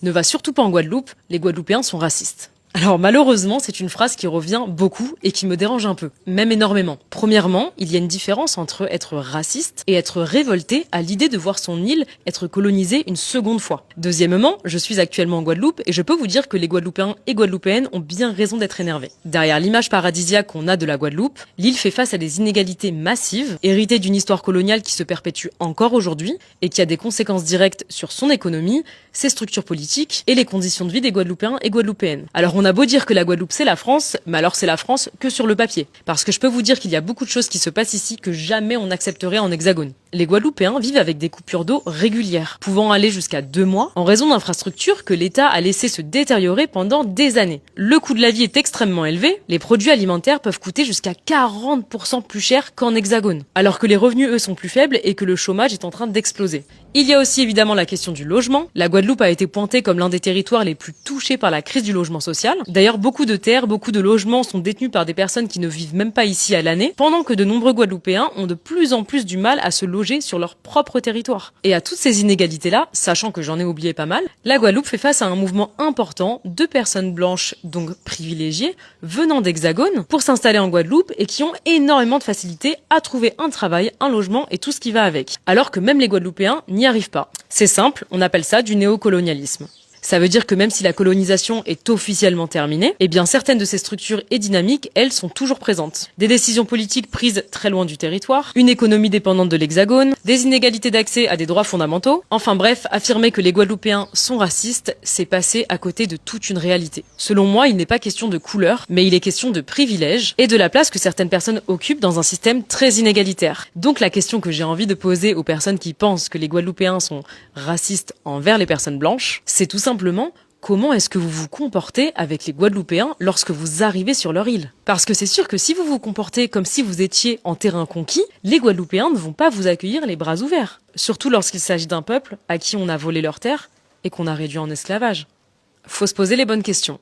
Ne va surtout pas en Guadeloupe, les Guadeloupéens sont racistes. Alors malheureusement, c'est une phrase qui revient beaucoup et qui me dérange un peu, même énormément. Premièrement, il y a une différence entre être raciste et être révolté à l'idée de voir son île être colonisée une seconde fois. Deuxièmement, je suis actuellement en Guadeloupe et je peux vous dire que les Guadeloupéens et Guadeloupéennes ont bien raison d'être énervés. Derrière l'image paradisiaque qu'on a de la Guadeloupe, l'île fait face à des inégalités massives, héritées d'une histoire coloniale qui se perpétue encore aujourd'hui et qui a des conséquences directes sur son économie, ses structures politiques et les conditions de vie des Guadeloupéens et Guadeloupéennes. Alors on a beau dire que la Guadeloupe c'est la France, mais alors c'est la France que sur le papier. Parce que je peux vous dire qu'il y a beaucoup de choses qui se passent ici que jamais on accepterait en hexagone. Les Guadeloupéens vivent avec des coupures d'eau régulières, pouvant aller jusqu'à 2 mois, en raison d'infrastructures que l'État a laissé se détériorer pendant des années. Le coût de la vie est extrêmement élevé, les produits alimentaires peuvent coûter jusqu'à 40% plus cher qu'en hexagone, alors que les revenus eux sont plus faibles et que le chômage est en train d'exploser. Il y a aussi évidemment la question du logement. La Guadeloupe a été pointée comme l'un des territoires les plus touchés par la crise du logement social. D'ailleurs, beaucoup de terres, beaucoup de logements sont détenus par des personnes qui ne vivent même pas ici à l'année, pendant que de nombreux Guadeloupéens ont de plus en plus du mal à se loger sur leur propre territoire. Et à toutes ces inégalités-là, sachant que j'en ai oublié pas mal, la Guadeloupe fait face à un mouvement important de personnes blanches, donc privilégiées, venant d'Hexagone, pour s'installer en Guadeloupe et qui ont énormément de facilité à trouver un travail, un logement et tout ce qui va avec. Alors que même les Guadeloupéens n'y arrivent pas. C'est simple, on appelle ça du néocolonialisme. Ça veut dire que même si la colonisation est officiellement terminée, eh bien certaines de ces structures et dynamiques, elles, sont toujours présentes. Des décisions politiques prises très loin du territoire, une économie dépendante de l'Hexagone, des inégalités d'accès à des droits fondamentaux. Enfin bref, affirmer que les Guadeloupéens sont racistes, c'est passer à côté de toute une réalité. Selon moi, il n'est pas question de couleur, mais il est question de privilèges et de la place que certaines personnes occupent dans un système très inégalitaire. Donc la question que j'ai envie de poser aux personnes qui pensent que les Guadeloupéens sont racistes envers les personnes blanches, c'est tout simplement comment est-ce que vous vous comportez avec les Guadeloupéens lorsque vous arrivez sur leur île? Parce que c'est sûr que si vous vous comportez comme si vous étiez en terrain conquis, les Guadeloupéens ne vont pas vous accueillir les bras ouverts. Surtout lorsqu'il s'agit d'un peuple à qui on a volé leurs terres et qu'on a réduit en esclavage. Faut se poser les bonnes questions.